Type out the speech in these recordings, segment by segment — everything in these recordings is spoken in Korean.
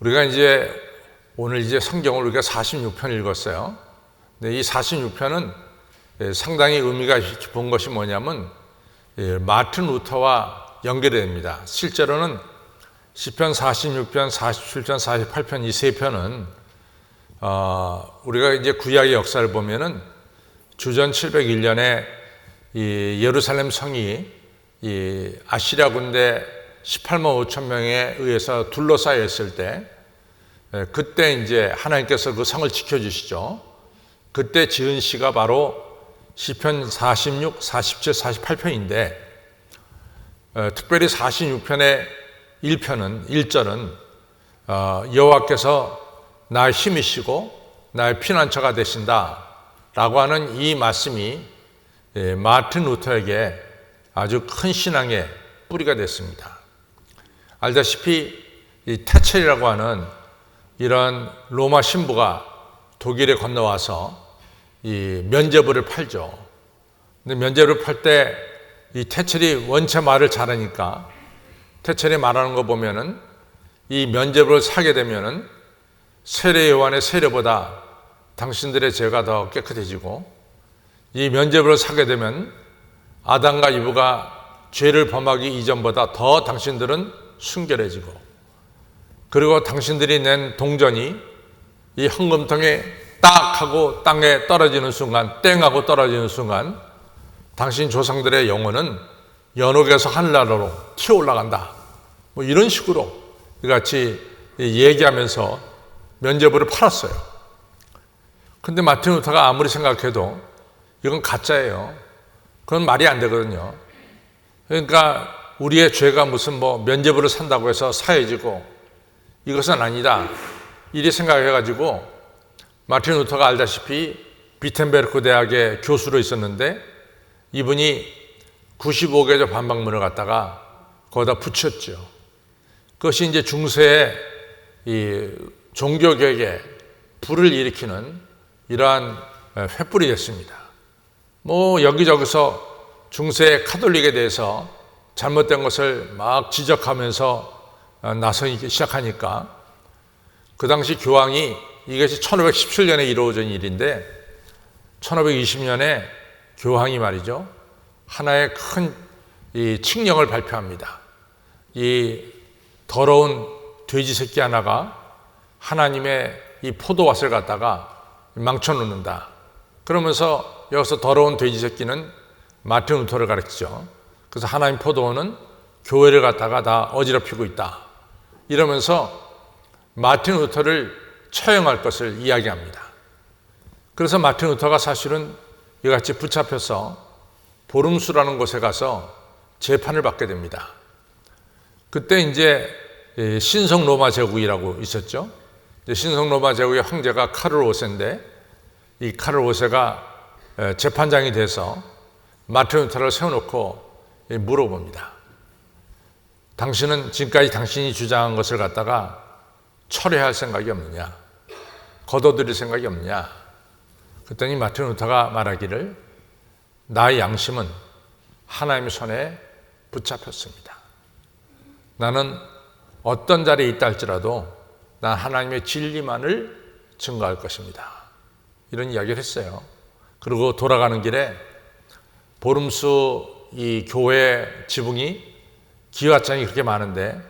우리가 이제 오늘 이제 성경을 우리가 46편 읽었어요. 근데 이 46편은 상당히 의미가 깊은 것이 뭐냐면 마틴 루터와 연결이 됩니다. 실제로는 시편 46편, 47편, 48편 이 세 편은 우리가 이제 구약의 역사를 보면은 주전 701년에 이 예루살렘 성이 이 아시리아 군대 18만 5천 명에 의해서 둘러싸여 있을 때, 그때 이제 하나님께서 그 성을 지켜주시죠. 그때 지은 시가 바로 시편 46, 47, 48편인데, 특별히 46편의 1절은 여호와께서 나의 힘이시고 나의 피난처가 되신다 라고 하는 이 말씀이 마틴 루터에게 아주 큰 신앙의 뿌리가 됐습니다. 알다시피 이 테첼이라고 하는 이런 로마 신부가 독일에 건너와서 이 면제부를 팔죠. 근데 면제부를 팔 때 이 테첼이 원체 말을 잘하니까 테첼이 말하는 거 보면은 이 면제부를 사게 되면은 세례 요한의 세례보다 당신들의 죄가 더 깨끗해지고, 이 면제부를 사게 되면 아담과 이브가 죄를 범하기 이전보다 더 당신들은 순결해지고, 그리고 당신들이 낸 동전이 이 헌금통에 딱 하고 땅에 떨어지는 순간, 땡 하고 떨어지는 순간 당신 조상들의 영혼은 연옥에서 하늘나라로 튀어 올라간다. 뭐 이런 식으로 같이 얘기하면서 면제부를 팔았어요. 근데 마틴 루터가 아무리 생각해도 이건 가짜예요. 그건 말이 안 되거든요. 그러니까 우리의 죄가 무슨 뭐 면제부를 산다고 해서 사해지고 이것은 아니다. 이리 생각해가지고 마틴 루터가 알다시피 비텐베르크 대학의 교수로 있었는데, 이분이 95개조 반박문을 갖다가 거기다 붙였죠. 그것이 이제 중세의 이 종교개혁에 불을 일으키는 이러한 횃불이 됐습니다. 뭐 여기저기서 중세 카톨릭에 대해서 잘못된 것을 막 지적하면서 나서기 시작하니까, 그 당시 교황이, 이것이 1517년에 이루어진 일인데 1520년에 교황이 말이죠, 하나의 큰 이 칙령을 발표합니다. 이 더러운 돼지 새끼 하나가 하나님의 이 포도밭을 갖다가 망쳐놓는다. 그러면서 여기서 더러운 돼지 새끼는 마틴 루터를 가르치죠. 그래서 하나님 포도원은 교회를 갖다가 다 어지럽히고 있다. 이러면서 마틴 루터를 처형할 것을 이야기합니다. 그래서 마틴 루터가 사실은 이같이 붙잡혀서 보름수라는 곳에 가서 재판을 받게 됩니다. 그때 이제 신성 로마 제국이라고 있었죠. 신성 로마 제국의 황제가 카를 5세인데, 이 카를 5세가 재판장이 돼서 마틴 루터를 세워놓고 물어봅니다. 당신은 지금까지 당신이 주장한 것을 갖다가 철회할 생각이 없느냐? 거둬들일 생각이 없느냐? 그랬더니 마틴 루터가 말하기를, 나의 양심은 하나님의 손에 붙잡혔습니다. 나는 어떤 자리에 있다 할지라도 난 하나님의 진리만을 증거할 것입니다. 이런 이야기를 했어요. 그리고 돌아가는 길에 보름수 이 교회 지붕이 기와장이 그렇게 많은데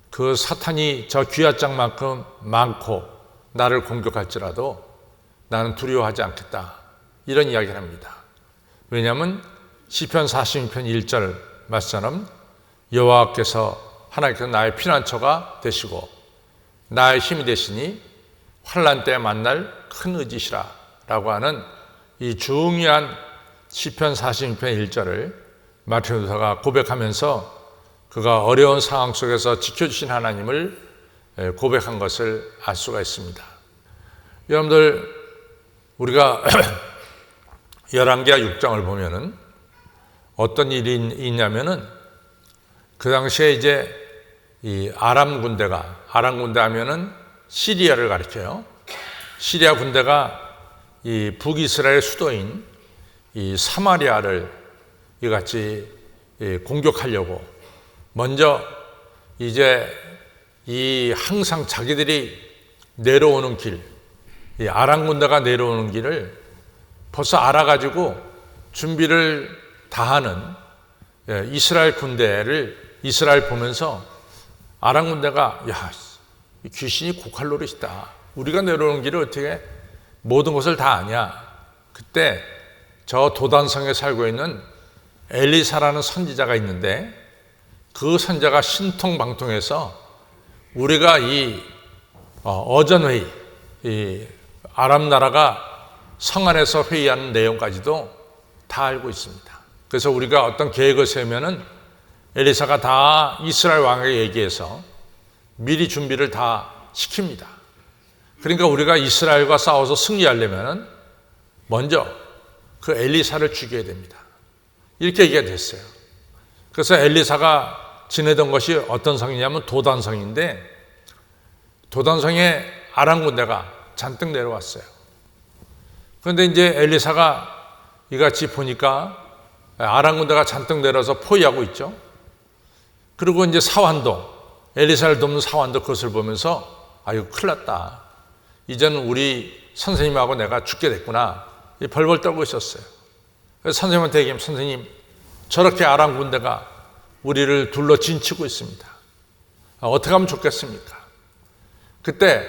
그 사탄이 저 기와장만큼 많고 나를 공격할지라도 나는 두려워하지 않겠다. 이런 이야기를 합니다. 왜냐하면 시편 46편 1절 말씀처럼 여호와께서 하나님께서 나의 피난처가 되시고 나의 힘이 되시니 환난 때 만날 큰 의지시라 라고 하는 이 중요한 시편 46편 1절을 마틴 루터가 고백하면서 그가 어려운 상황 속에서 지켜주신 하나님을 고백한 것을 알 수가 있습니다. 여러분들, 우리가 열왕기하 6장을 보면은 어떤 일이 있냐면은, 그 당시에 이제 이 아람 군대 하면은 시리아를 가리켜요. 시리아 군대가 이 북이스라엘 수도인 이 사마리아를 이같이 공격하려고 먼저 이제 이 항상 자기들이 내려오는 길, 이 아람 군대가 내려오는 길을 벌써 알아가지고 준비를 다 하는 이스라엘 군대를 이스라엘 보면서 아람 군대가 야, 이 귀신이 고칼 노릇이다. 우리가 내려오는 길을 어떻게 모든 것을 다 아냐. 그때 저 도단성에 살고 있는 엘리사라는 선지자가 있는데 그 선지자가 신통방통해서 우리가 이 어전회의, 이 아람 나라가 성 안에서 회의하는 내용까지도 다 알고 있습니다. 그래서 우리가 어떤 계획을 세우면은 엘리사가 다 이스라엘 왕에게 얘기해서 미리 준비를 다 시킵니다. 그러니까 우리가 이스라엘과 싸워서 승리하려면은 먼저 그 엘리사를 죽여야 됩니다. 이렇게 얘기가 됐어요. 그래서 엘리사가 지내던 것이 어떤 성이냐면 도단성인데 도단성에 아람 군대가 잔뜩 내려왔어요. 그런데 이제 엘리사가 이같이 보니까 아람 군대가 잔뜩 내려서 포위하고 있죠. 그리고 이제 사환도 엘리사를 돕는 사환도 그것을 보면서 아 이거 큰일 났다. 이제는 우리 선생님하고 내가 죽게 됐구나. 벌벌 떨고 있었어요. 그래서 선생님한테 얘기하면 선생님 저렇게 아람 군대가 우리를 둘러 진치고 있습니다. 어떻게 하면 좋겠습니까? 그때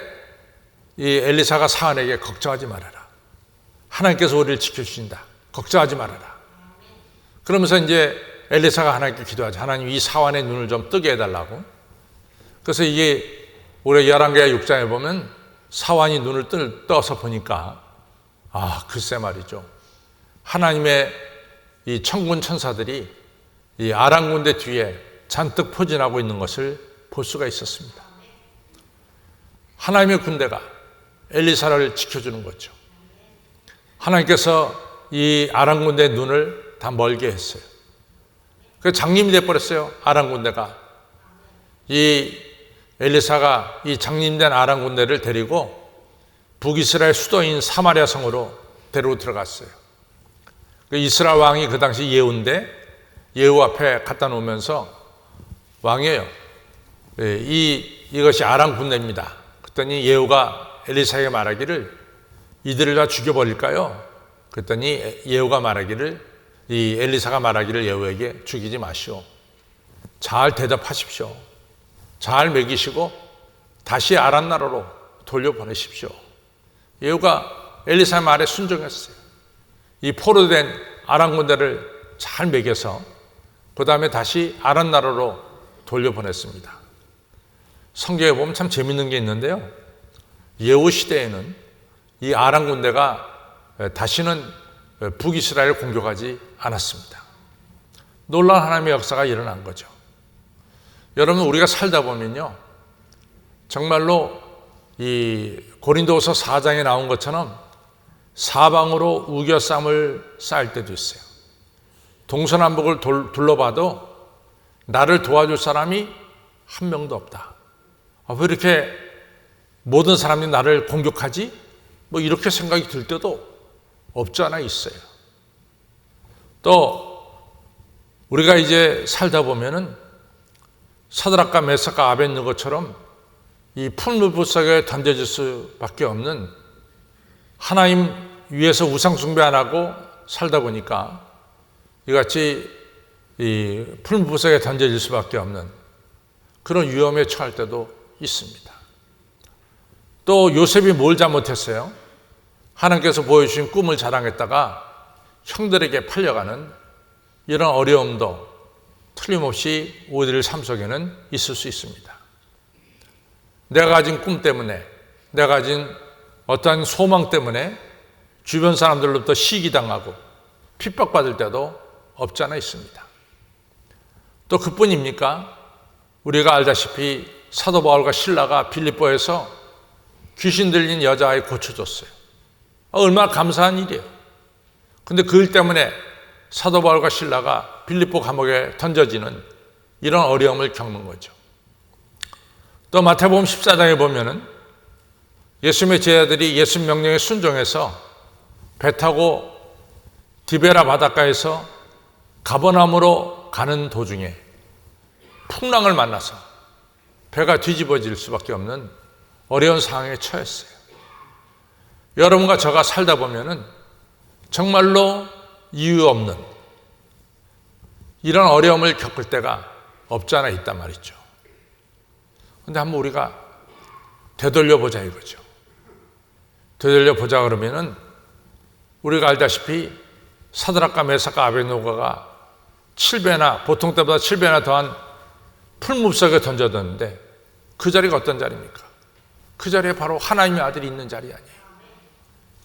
이 엘리사가 사안에게 걱정하지 말아라. 하나님께서 우리를 지켜주신다. 걱정하지 말아라. 그러면서 이제 엘리사가 하나님께 기도하죠. 하나님 이 사안의 눈을 좀 뜨게 해달라고. 그래서 이게 우리 열왕기하 6장에 보면 사환이 눈을 떠서 보니까 아 글쎄 말이죠. 하나님의 이 천군 천사들이 이 아람 군대 뒤에 잔뜩 포진하고 있는 것을 볼 수가 있었습니다. 하나님의 군대가 엘리사를 지켜주는 거죠. 하나님께서 이 아람 군대의 눈을 다 멀게 했어요. 그 장님이 돼버렸어요. 아람 군대가. 이 엘리사가 이 장님된 아람 군대를 데리고 북이스라엘 수도인 사마리아 성으로 데리고 들어갔어요. 그 이스라엘 왕이 그 당시 예후인데 예후 앞에 갖다 놓으면서 왕이에요. 이것이 아람 군대입니다. 그랬더니 예후가 엘리사에게 말하기를 이들을 다 죽여버릴까요? 그랬더니 예후가 말하기를 이 엘리사가 말하기를 예후에게 죽이지 마시오. 잘 대답하십시오. 잘 먹이시고 다시 아람 나라로 돌려보내십시오. 예후가 엘리사의 말에 순종했어요. 이 포로된 아람 군대를 잘 먹여서 그 다음에 다시 아람 나라로 돌려보냈습니다. 성경에 보면 참 재밌는 게 있는데요. 예후 시대에는 이 아람 군대가 다시는 북이스라엘을 공격하지 않았습니다. 놀라운 하나님의 역사가 일어난 거죠. 여러분 우리가 살다 보면요. 정말로 이 고린도후서 4장에 나온 것처럼 사방으로 우겨쌈을 쌓을 때도 있어요. 동서남북을 둘러봐도 나를 도와줄 사람이 한 명도 없다. 왜 이렇게 모든 사람이 나를 공격하지? 뭐 이렇게 생각이 들 때도 없지 않아 있어요. 또 우리가 이제 살다 보면은 사드락과 메삭과 아벳느고처럼 이 풀무불 속에 던져질 수밖에 없는 하나님 위에서 우상 숭배 안 하고 살다 보니까 이같이 이 풀무불 속에 던져질 수밖에 없는 그런 위험에 처할 때도 있습니다. 또 요셉이 뭘 잘못했어요? 하나님께서 보여주신 꿈을 자랑했다가 형들에게 팔려가는 이런 어려움도 틀림없이 우리들 삶 속에는 있을 수 있습니다. 내가 가진 꿈 때문에, 내가 가진 어떠한 소망 때문에 주변 사람들로부터 시기당하고 핍박받을 때도 없지 않아 있습니다. 또 그뿐입니까? 우리가 알다시피 사도 바울과 실라가 빌립보에서 귀신 들린 여자아이 고쳐줬어요. 얼마나 감사한 일이에요. 근데 그 일 때문에 사도 바울과 실라가 빌립보 감옥에 던져지는 이런 어려움을 겪는 거죠. 또 마태복음 14장에 보면은 예수님의 제자들이 예수님 명령에 순종해서 배 타고 디베라 바닷가에서 가버나움으로 가는 도중에 풍랑을 만나서 배가 뒤집어질 수밖에 없는 어려운 상황에 처했어요. 여러분과 저가 살다 보면은 정말로 이유 없는 이런 어려움을 겪을 때가 없지 않아 있단 말이죠. 근데 한번 우리가 되돌려보자 이거죠. 되돌려보자 그러면은 우리가 알다시피 사드락과 메삭과 아벳노고가 7배나 보통 때보다 7배나 더한 풀무석에 던져뒀는데 그 자리가 어떤 자리입니까? 그 자리에 바로 하나님의 아들이 있는 자리 아니에요.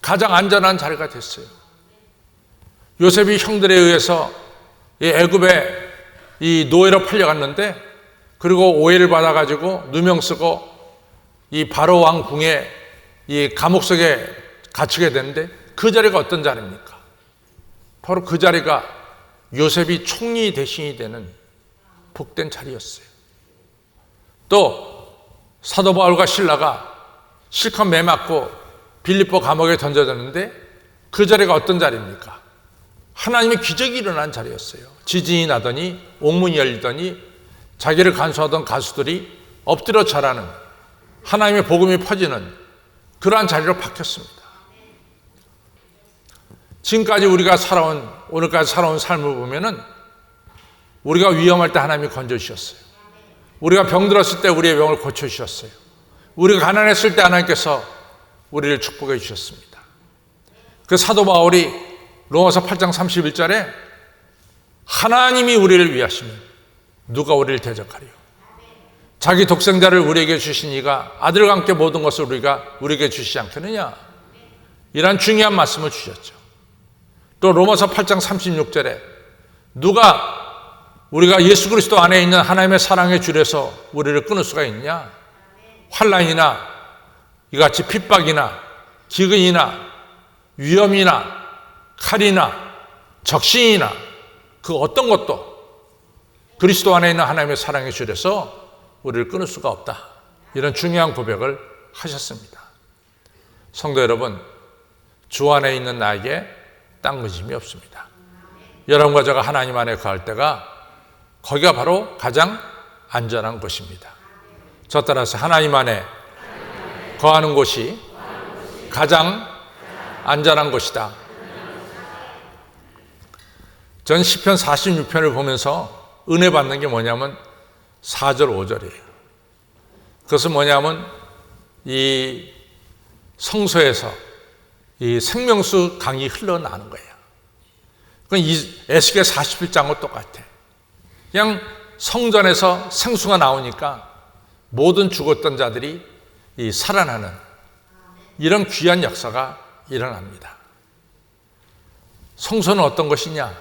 가장 안전한 자리가 됐어요. 요셉이 형들에 의해서 애굽에 이 노예로 팔려갔는데 그리고 오해를 받아가지고 누명 쓰고 이 바로 왕 궁에 이 감옥 속에 갇히게 되는데 그 자리가 어떤 자리입니까? 바로 그 자리가 요셉이 총리 대신이 되는 복된 자리였어요. 또 사도 바울과 실라가 실컷 매맞고 빌립보 감옥에 던져졌는데 그 자리가 어떤 자리입니까? 하나님의 기적이 일어난 자리였어요. 지진이 나더니 옥문이 열리더니 자기를 간수하던 가수들이 엎드려 절하는 하나님의 복음이 퍼지는 그러한 자리로 바뀌었습니다. 지금까지 우리가 살아온 오늘까지 살아온 삶을 보면은 우리가 위험할 때 하나님이 건져주셨어요. 우리가 병들었을 때 우리의 병을 고쳐주셨어요. 우리가 가난했을 때 하나님께서 우리를 축복해 주셨습니다. 그 사도 바울이 로마서 8장 31절에 하나님이 우리를 위하시면 누가 우리를 대적하리요. 자기 독생자를 우리에게 주신 이가 아들과 함께 모든 것을 우리에게 주시지 않겠느냐. 이런 중요한 말씀을 주셨죠. 또 로마서 8장 36절에 누가 우리가 예수 그리스도 안에 있는 하나님의 사랑의 줄에서 우리를 끊을 수가 있냐? 환난이나 이같이 핍박이나 기근이나 위험이나 칼이나 적신이나 그 어떤 것도 그리스도 안에 있는 하나님의 사랑의 줄에서 우리를 끊을 수가 없다. 이런 중요한 고백을 하셨습니다. 성도 여러분, 주 안에 있는 나에게 딴 근심이 없습니다. 여러분과 제가 하나님 안에 거할 때가 거기가 바로 가장 안전한 곳입니다. 저 따라서 하나님 안에 거하는 곳이 가장 안전한 곳이다. 전 시편 46편을 보면서 은혜 받는 게 뭐냐면 4절 5절이에요. 그것은 뭐냐면 이 성소에서 이 생명수 강이 흘러나오는 거예요. 그건 이 에스겔 41장과 똑같아. 그냥 성전에서 생수가 나오니까 모든 죽었던 자들이 이 살아나는 이런 귀한 역사가 일어납니다. 성소는 어떤 것이냐?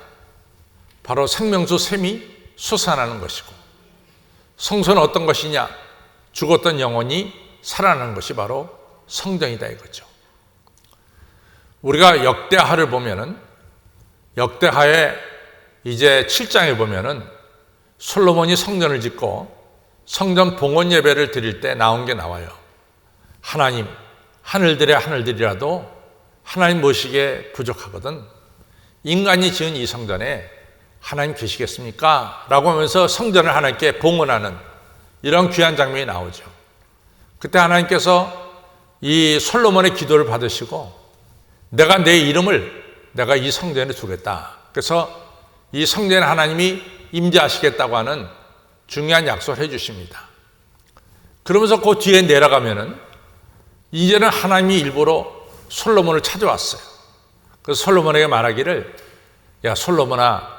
바로 생명수 샘이 솟아나는 것이고, 성소는 어떤 것이냐? 죽었던 영혼이 살아나는 것이 바로 성전이다 이거죠. 우리가 역대하를 보면은 역대하의 이제 7장에 보면은 솔로몬이 성전을 짓고 성전 봉헌 예배를 드릴 때 나온 게 나와요. 하나님, 하늘들의 하늘들이라도 하나님 모시기에 부족하거든 인간이 지은 이 성전에 하나님 계시겠습니까? 라고 하면서 성전을 하나님께 봉헌하는 이런 귀한 장면이 나오죠. 그때 하나님께서 이 솔로몬의 기도를 받으시고 내가 내 이름을 내가 이 성전에 두겠다. 그래서 이 성전에 하나님이 임재하시겠다고 하는 중요한 약속을 해 주십니다. 그러면서 그 뒤에 내려가면은 이제는 하나님이 일부러 솔로몬을 찾아왔어요. 그래서 솔로몬에게 말하기를 야 솔로몬아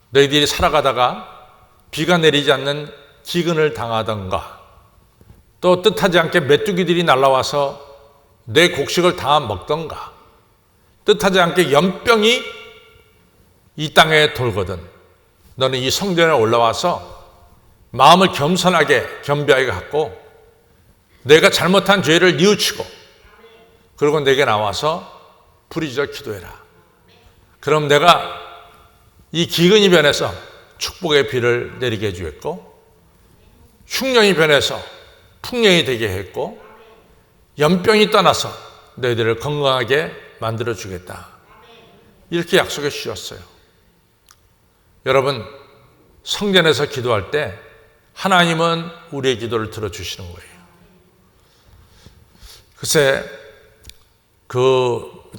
너희들이 살아가다가 비가 내리지 않는 기근을 당하던가 또 뜻하지 않게 메뚜기들이 날아와서 내 곡식을 다 먹던가 뜻하지 않게 연병이 이 땅에 돌거든 너는 이 성전에 올라와서 마음을 겸손하게 겸비하게 갖고 내가 잘못한 죄를 뉘우치고 그리고 내게 나와서 부르짖어 기도해라. 그럼 내가 이 기근이 변해서 축복의 비를 내리게 해주겠고 흉년이 변해서 풍년이 되게 했고 연병이 떠나서 너희들을 건강하게 만들어 주겠다. 이렇게 약속해 주셨어요. 여러분 성전에서 기도할 때 하나님은 우리의 기도를 들어주시는 거예요. 글쎄,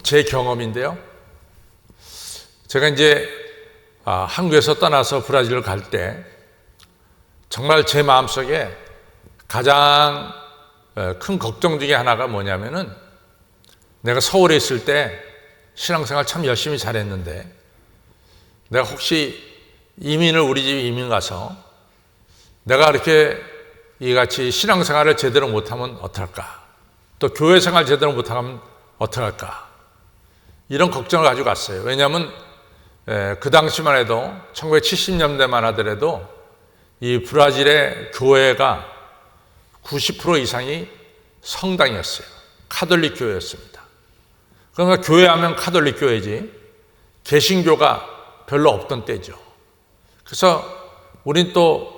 제 경험인데요. 제가 이제 한국에서 떠나서 브라질을 갈 때 정말 제 마음속에 가장 큰 걱정 중에 하나가 뭐냐면은, 내가 서울에 있을 때 신앙생활 참 열심히 잘했는데 내가 혹시 우리 집 이민 가서 내가 이렇게 이같이 신앙생활을 제대로 못하면 어떡할까, 또 교회생활 제대로 못하면 어떡할까, 이런 걱정을 가지고 갔어요. 왜냐하면 그 당시만 해도 1970년대만 하더라도 이 브라질의 교회가 90% 이상이 성당이었어요. 카톨릭 교회였습니다. 그러니까 교회하면 카톨릭 교회지 개신교가 별로 없던 때죠. 그래서 우린 또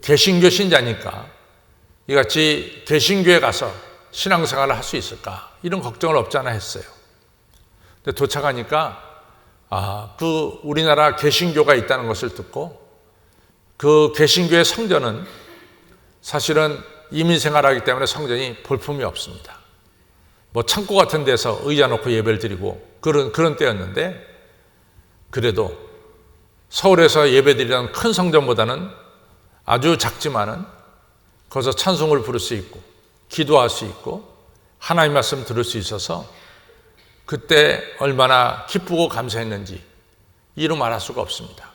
개신교 신자니까 이같이 개신교에 가서 신앙생활을 할 수 있을까, 이런 걱정을 없지 않아 했어요. 근데 도착하니까 우리나라 개신교가 있다는 것을 듣고, 그 개신교의 성전은 사실은 이민생활하기 때문에 성전이 볼품이 없습니다. 뭐 창고 같은 데서 의자 놓고 예배를 드리고 그런 때였는데, 그래도 서울에서 예배드리던 큰 성전보다는 아주 작지만은 거기서 찬송을 부를 수 있고 기도할 수 있고 하나님 말씀 들을 수 있어서 그때 얼마나 기쁘고 감사했는지 이루 말할 수가 없습니다.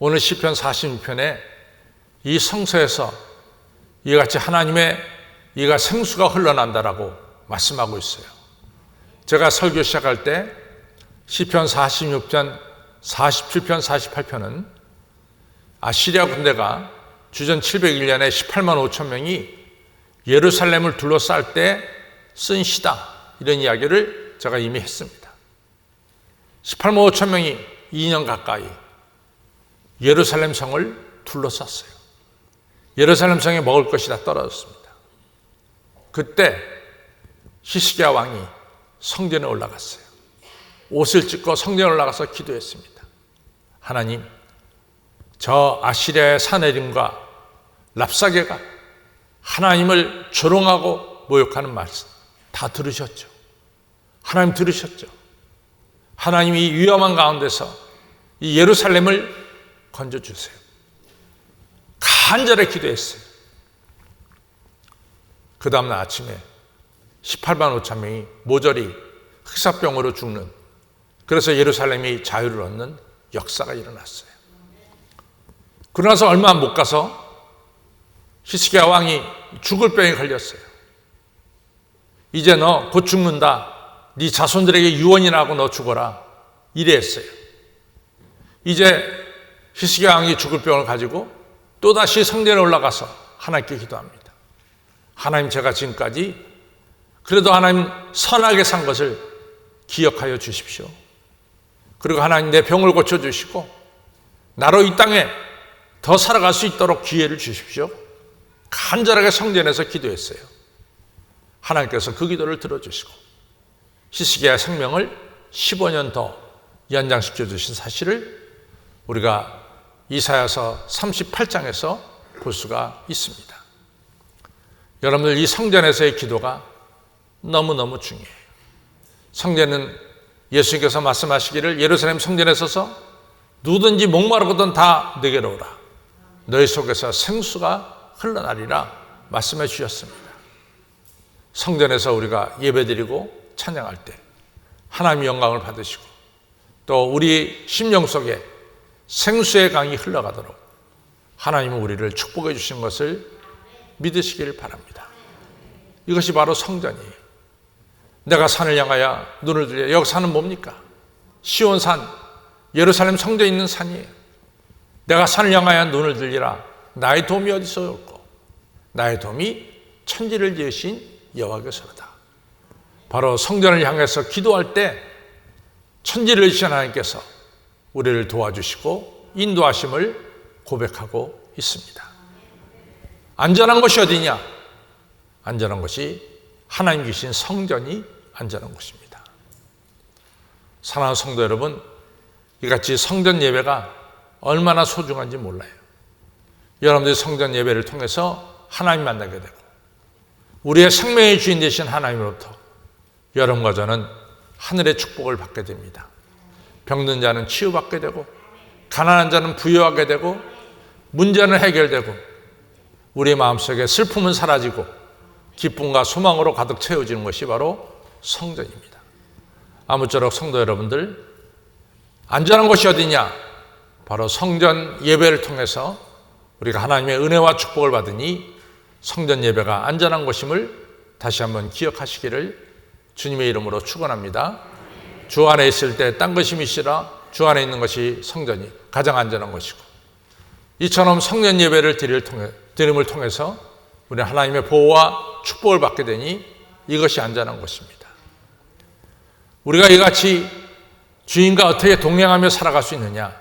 오늘 시편 46편에 이 성서에서 이같이 하나님의 이가 생수가 흘러난다라고 말씀하고 있어요. 제가 설교 시작할 때 시편 46편, 47편, 48편은 아시리아 군대가 주전 701년에 18만 5천 명이 예루살렘을 둘러쌀 때 쓴 시다, 이런 이야기를 제가 이미 했습니다. 18만 5천 명이 2년 가까이 예루살렘 성을 둘러쌌어요. 예루살렘 성에 먹을 것이 다 떨어졌습니다. 그때 히스기야 왕이 성전에 올라갔어요. 옷을 찢고 성전에 올라가서 기도했습니다. 하나님, 저 아시리아의 사내림과 랍사게가 하나님을 조롱하고 모욕하는 말씀 다 들으셨죠? 하나님 들으셨죠? 하나님이 이 위험한 가운데서 이 예루살렘을 건져주세요. 간절히 기도했어요. 그 다음날 아침에 18만 5천 명이 모조리 흑사병으로 죽는, 그래서 예루살렘이 자유를 얻는 역사가 일어났어요. 그러고 나서 얼마 못 가서 히스기야 왕이 죽을 병에 걸렸어요. 이제 너 곧 죽는다. 네 자손들에게 유언이나 하고 너 죽어라. 이래 했어요. 이제 히스기야 왕이 죽을 병을 가지고 또다시 성전에 올라가서 하나님께 기도합니다. 하나님, 제가 지금까지 그래도 하나님 선하게 산 것을 기억하여 주십시오. 그리고 하나님, 내 병을 고쳐주시고 나로 이 땅에 더 살아갈 수 있도록 기회를 주십시오. 간절하게 성전에서 기도했어요. 하나님께서 그 기도를 들어주시고 히스기야의 생명을 15년 더 연장시켜 주신 사실을 우리가 이사야서 38장에서 볼 수가 있습니다. 여러분들, 이 성전에서의 기도가 너무너무 중요해요. 성전은 예수님께서 말씀하시기를 예루살렘 성전에 서서 누구든지 목마르거든 다 내게로 오라. 너희 속에서 생수가 흘러나리라 말씀해 주셨습니다. 성전에서 우리가 예배드리고 찬양할 때 하나님의 영광을 받으시고 또 우리 심령 속에 생수의 강이 흘러가도록 하나님은 우리를 축복해 주신 것을 믿으시기를 바랍니다. 이것이 바로 성전이에요. 내가 산을 향하여 눈을 들여, 여기 산은 뭡니까? 시온산, 예루살렘 성전에 있는 산이에요. 내가 산을 향하여 눈을 들리라. 나의 도움이 어디서 올꼬? 나의 도움이 천지를 지으신 여호와께서로다. 바로 성전을 향해서 기도할 때 천지를 지으신 하나님께서 우리를 도와주시고 인도하심을 고백하고 있습니다. 안전한 것이 어디냐? 안전한 것이 하나님 계신 성전이 안전한 것입니다. 사랑하는 성도 여러분, 이같이 성전 예배가 얼마나 소중한지 몰라요. 여러분들이 성전 예배를 통해서 하나님 만나게 되고 우리의 생명의 주인 되신 하나님으로부터 여러분과 저는 하늘의 축복을 받게 됩니다. 병든 자는 치유받게 되고 가난한 자는 부유하게 되고 문제는 해결되고 우리 마음속에 슬픔은 사라지고 기쁨과 소망으로 가득 채워지는 것이 바로 성전입니다. 아무쪼록 성도 여러분들, 안전한 곳이 어디냐? 바로 성전 예배를 통해서 우리가 하나님의 은혜와 축복을 받으니 성전 예배가 안전한 곳임을 다시 한번 기억하시기를 주님의 이름으로 축원합니다. 주 안에 있을 때 딴 것이 미시라 주 안에 있는 것이 성전이 가장 안전한 것이고, 이처럼 성전 예배를 드림을 통해서 우리 하나님의 보호와 축복을 받게 되니 이것이 안전한 것입니다. 우리가 이같이 주인과 어떻게 동행하며 살아갈 수 있느냐?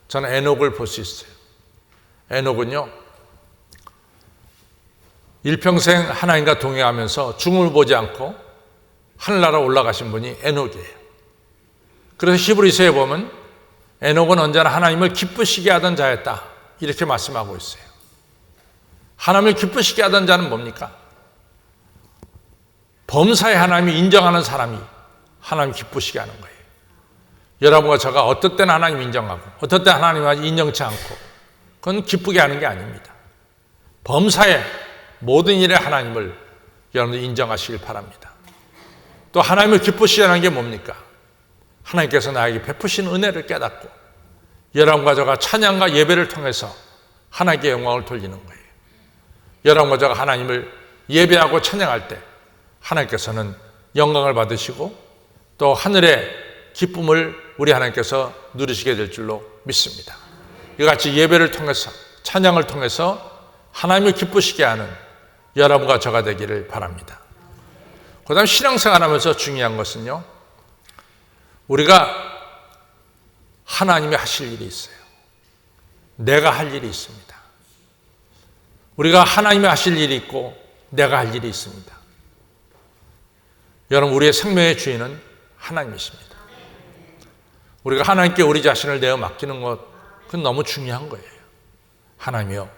저는 에녹을 볼 수 있어요. 에녹은요, 일평생 하나님과 동행하면서 죽음을 보지 않고 하늘나라 올라가신 분이 에녹이에요. 그래서 히브리서에 보면 에녹은 언제나 하나님을 기쁘시게 하던 자였다, 이렇게 말씀하고 있어요. 하나님을 기쁘시게 하던 자는 뭡니까? 범사에 하나님이 인정하는 사람이 하나님 기쁘시게 하는 거예요. 여러분과 저가 어떨 때는 하나님 인정하고 어떨 때 하나님을 인정치 않고, 그건 기쁘게 하는 게 아닙니다. 범사에 모든 일에 하나님을 여러분들 인정하시길 바랍니다. 또 하나님을 기쁘시게 하는 게 뭡니까? 하나님께서 나에게 베푸신 은혜를 깨닫고 여러분과 저가 찬양과 예배를 통해서 하나님께 영광을 돌리는 거예요. 여러분과 저가 하나님을 예배하고 찬양할 때 하나님께서는 영광을 받으시고 또 하늘의 기쁨을 우리 하나님께서 누리시게 될 줄로 믿습니다. 이같이 예배를 통해서 찬양을 통해서 하나님을 기쁘시게 하는 여러분과 저가 되기를 바랍니다. 그 다음 신앙생활하면서 중요한 것은요, 우리가 하나님이 하실 일이 있어요. 내가 할 일이 있습니다. 우리가 하나님이 하실 일이 있고 내가 할 일이 있습니다. 여러분, 우리의 생명의 주인은 하나님이십니다. 우리가 하나님께 우리 자신을 내어 맡기는 것, 그건 너무 중요한 거예요. 하나님이요,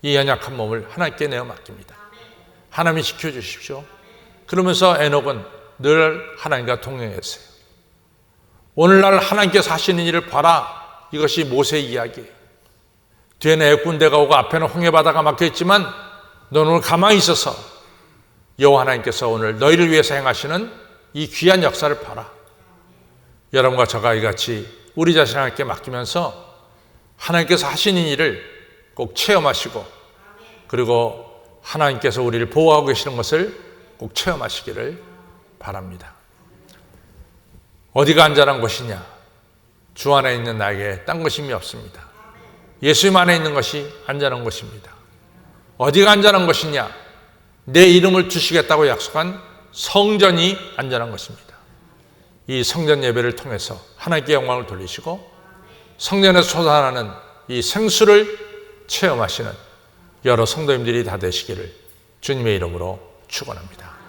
이 연약한 몸을 하나님께 내어 맡깁니다. 하나님이 지켜주십시오. 그러면서 에녹은 늘 하나님과 동행했어요. 오늘날 하나님께서 하시는 일을 봐라, 이것이 모세의 이야기예요. 뒤에는 애국군대가 오고 앞에는 홍해바다가 막혀있지만 너는 오늘 가만히 있어서 여호와 하나님께서 오늘 너희를 위해서 행하시는 이 귀한 역사를 봐라. 여러분과 저가 이같이 우리 자신 하나님께 맡기면서 하나님께서 하시는 일을 꼭 체험하시고, 그리고 하나님께서 우리를 보호하고 계시는 것을 꼭 체험하시기를 바랍니다. 어디가 안전한 곳이냐? 주 안에 있는 나에게 딴 것임이 없습니다. 예수님 안에 있는 것이 안전한 곳입니다. 어디가 안전한 것이냐? 내 이름을 주시겠다고 약속한 성전이 안전한 것입니다. 이 성전 예배를 통해서 하나님께 영광을 돌리시고 성전에서 솟아나는 이 생수를 체험하시는 여러 성도님들이 다 되시기를 주님의 이름으로 축원합니다.